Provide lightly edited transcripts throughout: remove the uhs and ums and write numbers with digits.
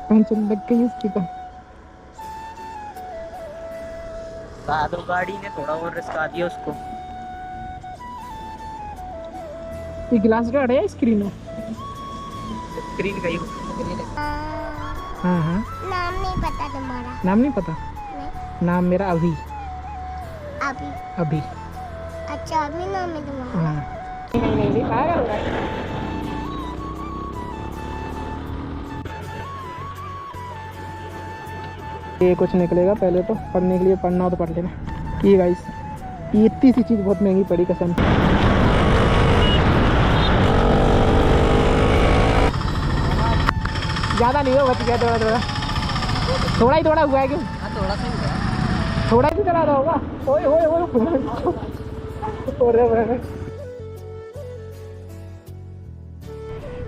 Pension लग गई उसकी तो। साधु गाड़ी ने थोड़ा और रिस्का दिया उसको। ये गिलास गार्ड है स्क्रीन है। स्क्रीन का ही। हाँ हाँ। नाम नहीं पता तुम्हारा? नाम नहीं पता? नहीं। नाम मेरा अभी। अभी? अभी। अच्छा अभी नाम है तुम्हारा? हाँ। नहीं नहीं नहीं पागल हो गया। ये कुछ निकलेगा, पहले तो पढ़ने के लिए पढ़ना हो तो पढ़ लेना। ये गाइस, ये इतनी सी चीज़ बहुत महंगी पड़ी कसम। ज़्यादा नहीं हो, बच गया थोड़ा थोड़ा। थोड़ा ही थोड़ा हुआ है क्यों? थोड़ा सा ही हुआ। थोड़ा ही चला रहा होगा। ओए ओए ओए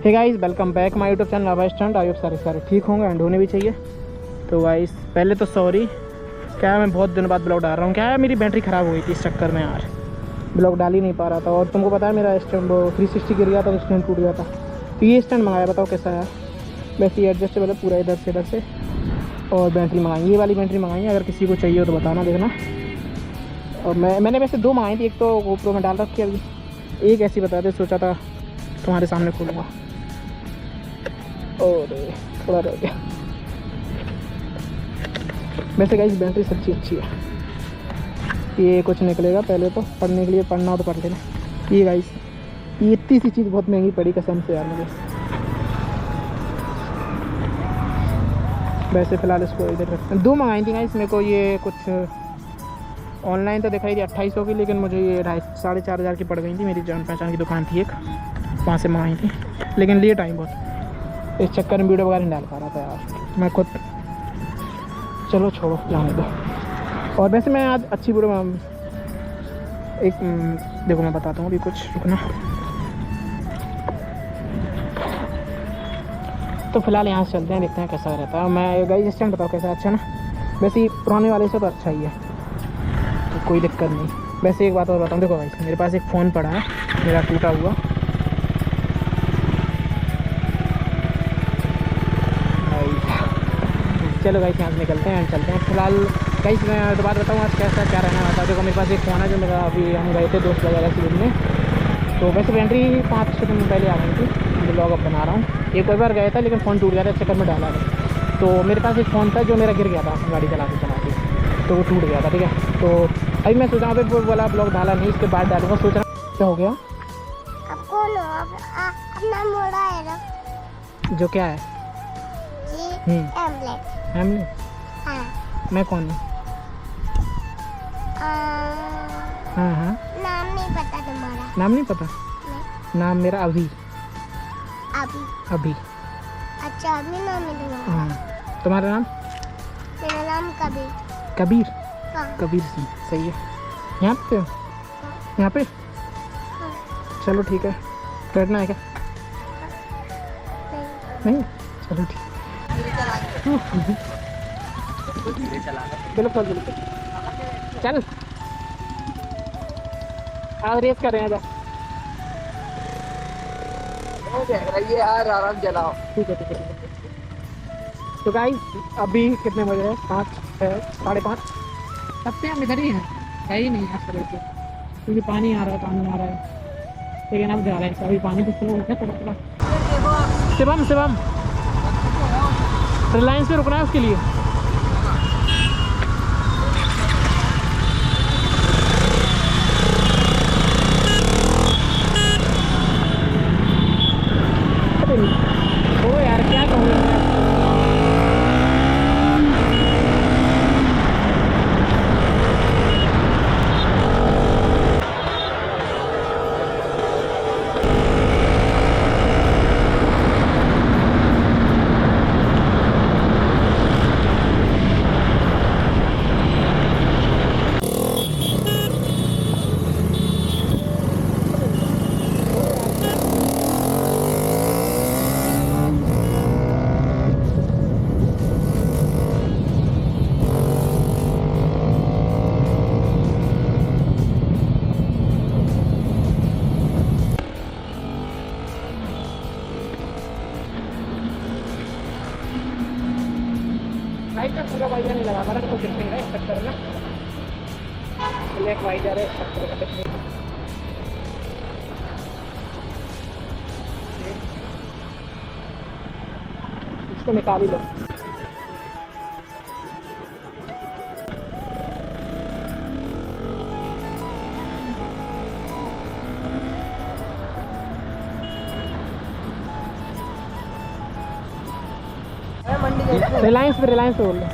hey guys, welcome back my YouTube channel Awaaz stunt. I hope सारे ठीक होंगे एंड होने भी चाहिए। तो गाइस पहले तो सॉरी, क्या है मैं बहुत दिनों बाद ब्लॉग डाल रहा हूँ। क्या है मेरी बैटरी ख़राब हो गई थी, इस चक्कर में यार ब्लॉग डाल ही नहीं पा रहा था। और तुमको पता है मेरा स्टैंड 360 गिर गया था, तो स्टैंड टूट गया था। तो ये स्टैंड मंगाया, बताओ कैसा है। वैसे ये एडजस्टेबल है पूरा, इधर से। और बैटरी मंगाई, ये वाली बैटरी मंगाई है। अगर किसी को चाहिए हो तो बताना, देखना। और मैंने वैसे दो मंगाई थी, एक तो GoPro में डाल रखी है अभी, एक ऐसी बता दे, सोचा था तुम्हारे सामने खोलूँगा। और थोड़ा रह गया। वैसे गाइस बैटरी सच्ची अच्छी है। ये कुछ निकलेगा, पहले तो पढ़ने के लिए पढ़ना हो तो पढ़ लेना। ये गाइस, ये इतनी सी चीज़ बहुत महंगी पड़ी कसम से यार मुझे। वैसे फ़िलहाल इसको इधर रखते हैं। दो मंगाई थी गाइस मेरे को, ये कुछ ऑनलाइन तो दिखाई थी 2800 की, लेकिन मुझे ये 4,500 की पड़ गई थी। मेरी जान पहचान की दुकान थी एक, वहाँ से मंगाई थी। लेकिन लिए टाइम बहुत, इस चक्कर में वीडियो वगैरह नहीं डाल पा रहा था यार मैं खुद। चलो छोड़ो, जाने दो। और वैसे मैं आज अच्छी वीडियो एक देखो मैं बताता हूँ अभी, कुछ रुकना। तो फिलहाल यहाँ से चलते हैं, देखते हैं कैसा रहता है। मैं गाइस स्टैंड बताओ कैसा, अच्छा ना? वैसे ही पुराने वाले से तो अच्छा ही है, तो कोई दिक्कत नहीं। वैसे एक बात और बताऊँ, देखो गाइस मेरे पास एक फ़ोन पड़ा है मेरा टूटा हुआ। चलो गाइस यहाँ से निकलते हैं, चलते हैं। फिलहाल गाइस मैं तो बात बताऊँ आज कैसा क्या रहना वाला था। देखो मेरे पास एक फ़ोन है जो मेरा, अभी हम गए थे दोस्त वगैरह से घूमने, तो वैसे बैटरी 5-6 दिन पहले आ गई थी। ब्लॉग अब बना रहा हूँ। एक बार गया था लेकिन फ़ोन टूट गया था, इस चक्कर में डाला नहीं। तो मेरे पास एक फ़ोन था जो मेरा गिर गया था गाड़ी चलाते तो वो टूट गया था, ठीक है। तो अभी मैं सोचा अभी वो वाला ब्लॉग डाला नहीं, इसके बाद डालूंगा। सोच रहा क्या हो गया। अब कौन हो? अपना मोड़ा है ना जो क्या है? जी एमलेट। फैमिली? हाँ। मैं कौन हूँ? हाँ हाँ। नाम नहीं पता तुम्हारा? नाम नहीं पता? नहीं। नाम मेरा अभी। अभी? अभी। अच्छा अभी नाम है तुम्हारा? हाँ। तुम्हारा नाम? मेरा नाम कबीर। कबीर? हाँ। कबीर सिंह, सही है। यहाँ पे हो? यहाँ पे? हाँ। चलो ठीक है। बैठना है क्या? नहीं, चलो ठीक। बिल्कुल बिल्कुल, चल आज रेस कर रहे हैं। ये यार आराम चलाओ। ठीक है ठीक है। तो गाइस अभी कितने बजे हैं? 5, 6, 5:30। सबसे हम इधर ही हैं, है ही नहीं यहाँ से, क्योंकि पानी आ रहा है, पानी आ रहा है। लेकिन अब जा रहे हैं अभी, पानी तो स्लो हो गया थोड़ा। शिवम रिलायंस पे रुकना है उसके लिए। ओ यार क्या कहूँ मैं। बाइक का पूरा वाइजर नहीं लगा मेरा, तो कुछ नहीं है चक्कर में। ब्लैक वाइजर है इसको निकाल ही लो। रिलायंस पे बोल रहे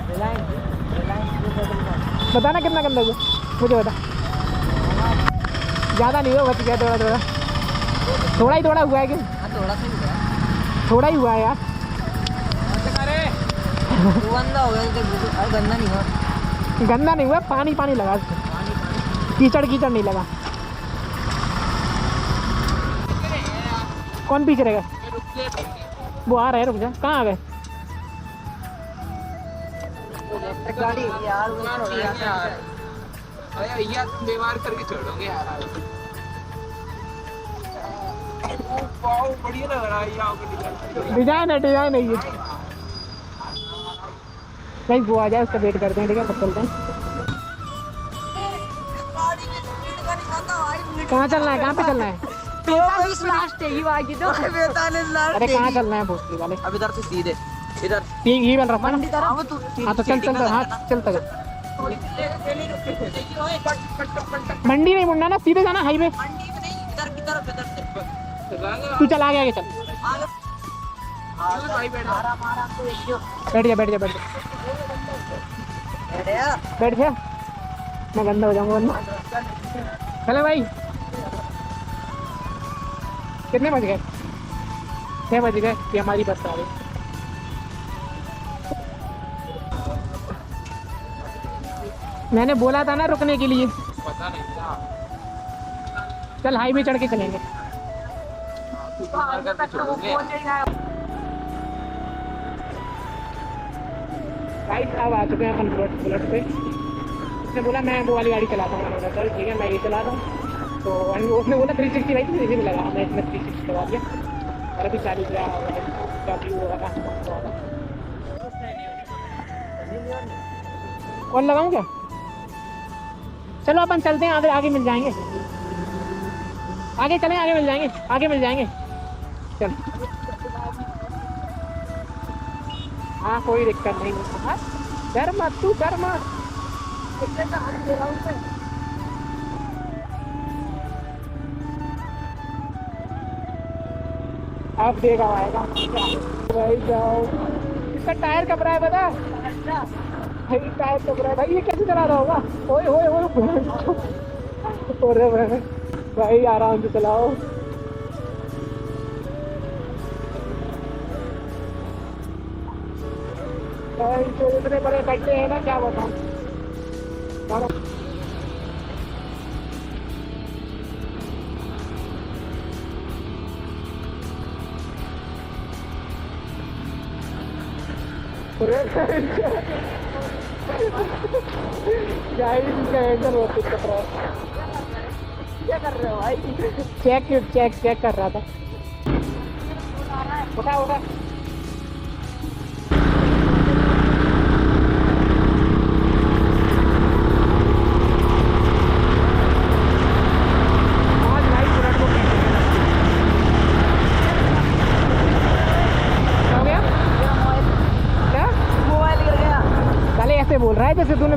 बताना कितना गंदा हुआ मुझे बता। ज़्यादा नहीं हुआ, बच गया थोड़ा थोड़ा, थोड़ा हुआ है कि थोड़ा ही हुआ है यार। गंदा नहीं हुआ, पानी पानी लगा उसको, कीचड़ नहीं लगा। कौन पीछे रहेगा? वो आ रहा है, रुक जा। कहाँ आ गए? गाड़ी यार भैया तुम बीमार करके छोड़ोगे यार। बढ़िया लग रहा है डिजाइन है ये भाई। वो आ जाए उसका वेट करते हैं, ठीक है? तब चलते हैं। कहाँ चलना है? कहाँ पे चलना है? 45 लास्ट है ही बाकी तो 45 लास्ट। अरे कहाँ चलना है भोसड़ी वाले? अब इधर से सीधे इधर ठीक ही बन रहा है मंडी तरफ। हाँ तो चल हाँ चलता जा। मंडी नहीं मुड़ना ना, सीधे जाना हाईवे। मंडी में नहीं, इधर की तरफ इधर से तू चल आगे चल। बैठ जा मैं गंदा हो जाऊंगा वरना। चले भाई, कितने बज गए? 6 बज गए कि हमारी बस आ गई। मैंने बोला था ना रुकने के लिए। पता नहीं था। चल हाईवे चढ़ के चलेंगे। गाइस अब आ चुके हैं अपन बुलेट पे। उसने बोला मैं वो वाली गाड़ी चलाता हूँ, मैंने बोला चल ठीक है मैं ये चलाता हूँ। तो उसने बोला 360 भाई, तो इसी में लगा, मैं इसमें 360 करवा दिया और अभी 40,000 का व्यू हो रहा था। और लगाऊँ क्या? चलो अपन चलते हैं, आगे मिल जाएंगे। आगे चलें, आगे मिल जाएंगे। चल हाँ कोई दिक्कत नहीं। डर मत तू, डर मत। अब देखा आएगा भाई। जाओ, इसका टायर कब रहा है पता? भाई टायर कब रहा है भाई? ये कैसे चला रहा होगा? ओए भाई आराम से चलाओ। तो इतने बड़े बैठे हैं ना, क्या बताऊं। क्या कर रहे हो भाई? चेक कर रहा था। उठा बोल रहा है जैसे तूने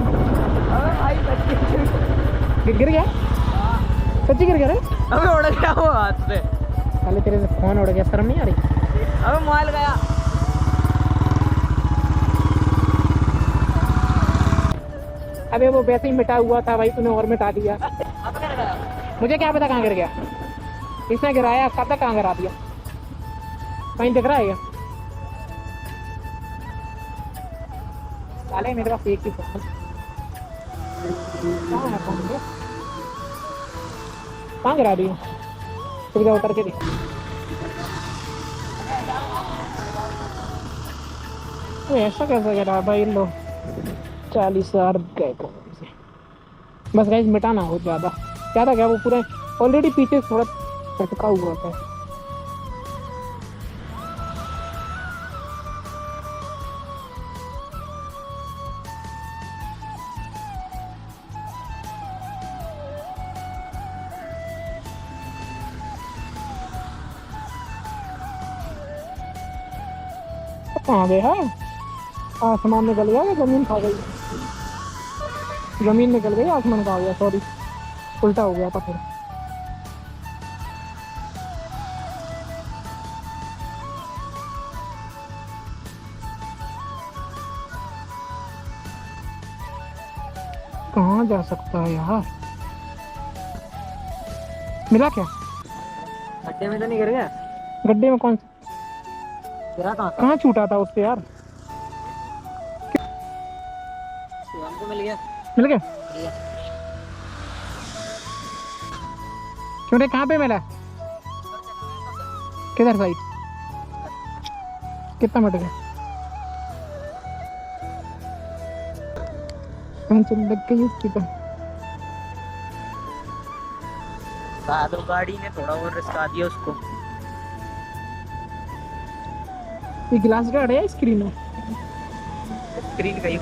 गिर गया। सच्ची गिर गया रे? अबे उड़ गया वो हाथ से। साले तेरे से फोन उड़ गया, शर्म नहीं आ रही? अबे मोबाइल गया। अबे वो वैसे ही मिटा हुआ था भाई, तूने और मिटा दिया। मुझे क्या पता कहाँ गिर गया? इसने गिराया, कब तक कहाँ गिरा दिया? कहीं दिख रहा है क्या? साले मेरे पास एक ही फोन कहाँ गिरा दी? सुविधा उतर के देख। ऐसा कैसे गिरा भाई? लो 40,000 गए बस गाइस। मिटाना हो ज़्यादा क्या वो पूरा ऑलरेडी पीछे थोड़ा चटका हुआ था। कहाँ गया? आसमान निकल गया या जमीन खा गई? जमीन निकल गई, आसमान खा गया, सॉरी उल्टा हो गया था फिर। कहाँ जा सकता है यार? मिला क्या? गड्ढे में तो नहीं गिर गया? गड्ढे में कौन सा? गिरा कहाँ था? कहाँ छूटा था उससे यार? हमको मिल गया। मिल गया? छोटे कहाँ पे मिला? किधर साइड? कितना मीटर है? लग गई उसकी तो। साधु गाड़ी ने थोड़ा और रिस्का दिया उसको। ये ग्लास गार्ड है स्क्रीन में? स्क्रीन का ही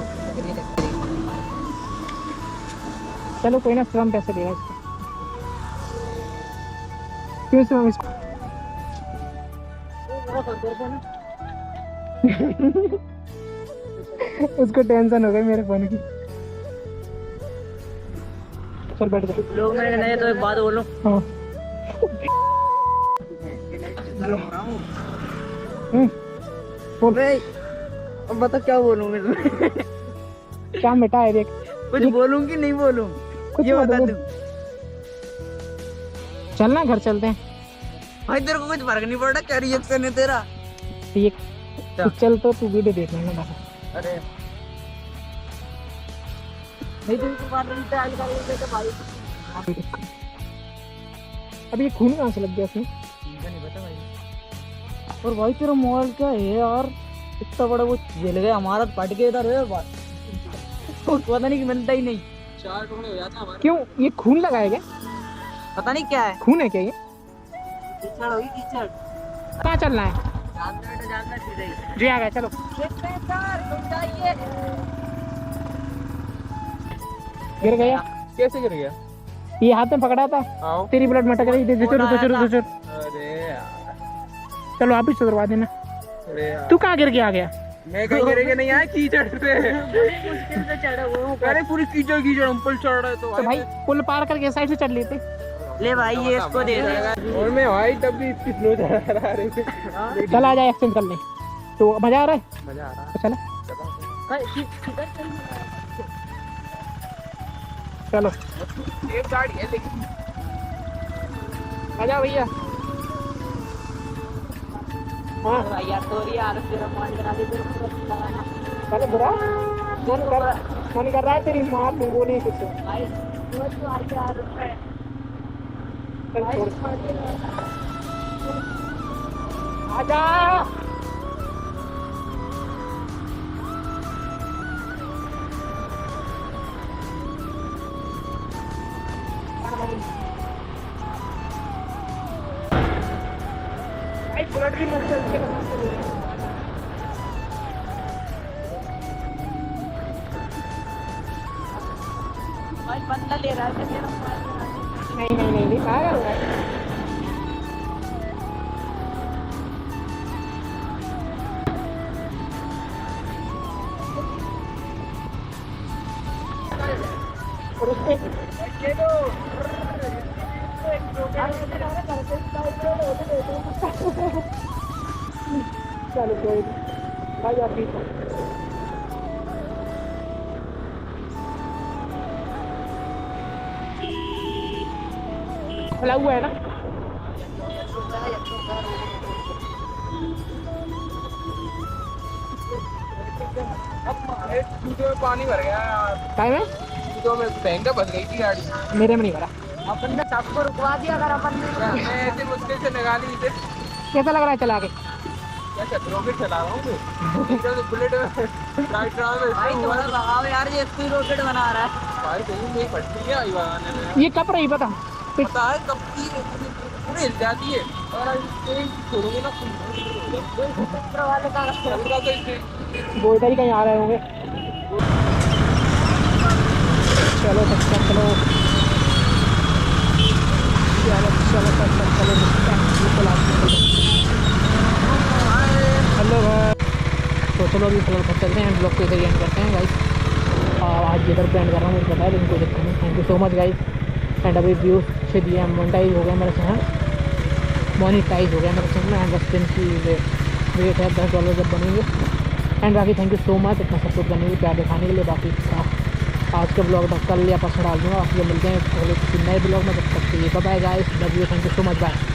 चलो कोई ना, स्वयं पैसे देगा इसको। क्यों स्वयं इसको? उसको टेंशन हो गई मेरे फोन की। चल बैठ जा। लोग मेरे नहीं तो एक बात बोलो। हाँ। बोल। अब बता क्या बोलूं मैं तुम्हें? क्या मिटा है देख। कुछ बोलूं कि नहीं बोलूं? कुछ ये मत बता बोल। तू। चलना घर चलते हैं। भाई तेरे को कुछ फर्क नहीं पड़ रहा क्या रिएक्शन है तेरा? ठीक तू चल, तो तू वीडियो देख लेना। अरे नहीं तुमको बात नहीं ट्रायल करेंगे तो भाई अब ये खून कहाँ से लग गया उसमें? नहीं पता भाई। और भाई तेरा मोबाइल क्या है यार, इतना बड़ा वो जल गया, हमारा फट गया इधर है बात। पता नहीं कि मिलता ही नहीं। 4 टुकड़े हो जाते हमारे। क्यों ये खून लगा है क्या? पता नहीं क्या है। खून है क्या ये? कीचड़ होगी कीचड़। कहाँ चलना है? जानना सीधे ही। जी आ गया, चलो। गिर गया? कैसे गिर गया? ये हाथ में पकड़ा था, आओ। तेरी ब्लड मटक रही थी। अरे यार। चलो आप ही सुधरवा देना। अरे यार। तू कहाँ गिर के आ गया? मैं कहीं गिर के नहीं आया, कीचड़ से। मुश्किल से चढ़ा वो। अरे पूरी कीचड़ कीचड़ हम पुल चढ़ रहे तो भाई पुल पार करके साइड से चढ़ लेते। ले भाई ये इसको दे दे। और मैं भाई तब भी इतनी स्लो चला रहे थे। चल आ जाए एक्सचेंज कर ले। तो मजा आ रहा है? मजा आ रहा तो चलो चलो। एक गाड़ी है लेकिन। आ जाओ भैया। हाँ यार सॉरी यार, तेरा मान करा दे। चलो बुरा मन कर रहा है तेरी माँ दूंगो नहीं कुछ। भाई वो तो आ गया रुपए। चल छोड़। आजा। बुलेट भी मत चल के भाई बंदा ले रहा है तेरा। नहीं कहाँ गया? और उसपे चलो कोई भाई आप भी खुला हुआ है ना? जूतों में पानी भर गया यार। टाइम है? जूतों में भयंकर फंस गई थी गाड़ी। मेरे में नहीं भरा। अपन ने सबको रुकवा दिया अगर अपन ने। मैं ऐसे मुश्किल से निकाली इसे। कैसा लग रहा है चला के? क्या रॉकेट चला रहा हूँ मैं। एकदम से बुलेट में राइट में भाई थोड़ा भगाओ यार, ये स्पीड रॉकेट बना रहा है। भाई कहीं नहीं फटती है आई बनाने में। ये कब रही पता? पता है कब की पूरी हिल जाती है और तेज छोड़ोगे ना वाले का चलता तो इसे। वो इधर ही कहीं आ रहे होंगे। चलो बच्चा चलो। चलो हेलो भाई। चलो अभी फिलहाल घर चलते हैं, ब्लॉग को इधर एंड करते हैं गाइस। आज जिधर पे एंड कर रहा हूँ मुझे पता है, लेकिन कोई दिक्कत नहीं। Thank you so much guys. And अभी व्यूज़ अच्छे दिए, मोनेटाइज हो गया मेरा चैनल, मोनेटाइज हो गया मेरा चैनल। एंड बस दिन की वेट है $10 जब बनेंगे। एंड बाकी थैंक यू सो मच इतना सपोर्ट करने के लिए, प्यार दिखाने के लिए। बाकी आज का ब्लॉग कल या परसों डाल दूँगा। बाकी मिलते हैं अगले किसी नए ब्लॉग में, जब तक के लिए bye bye guys, love you, thank you so much, bye.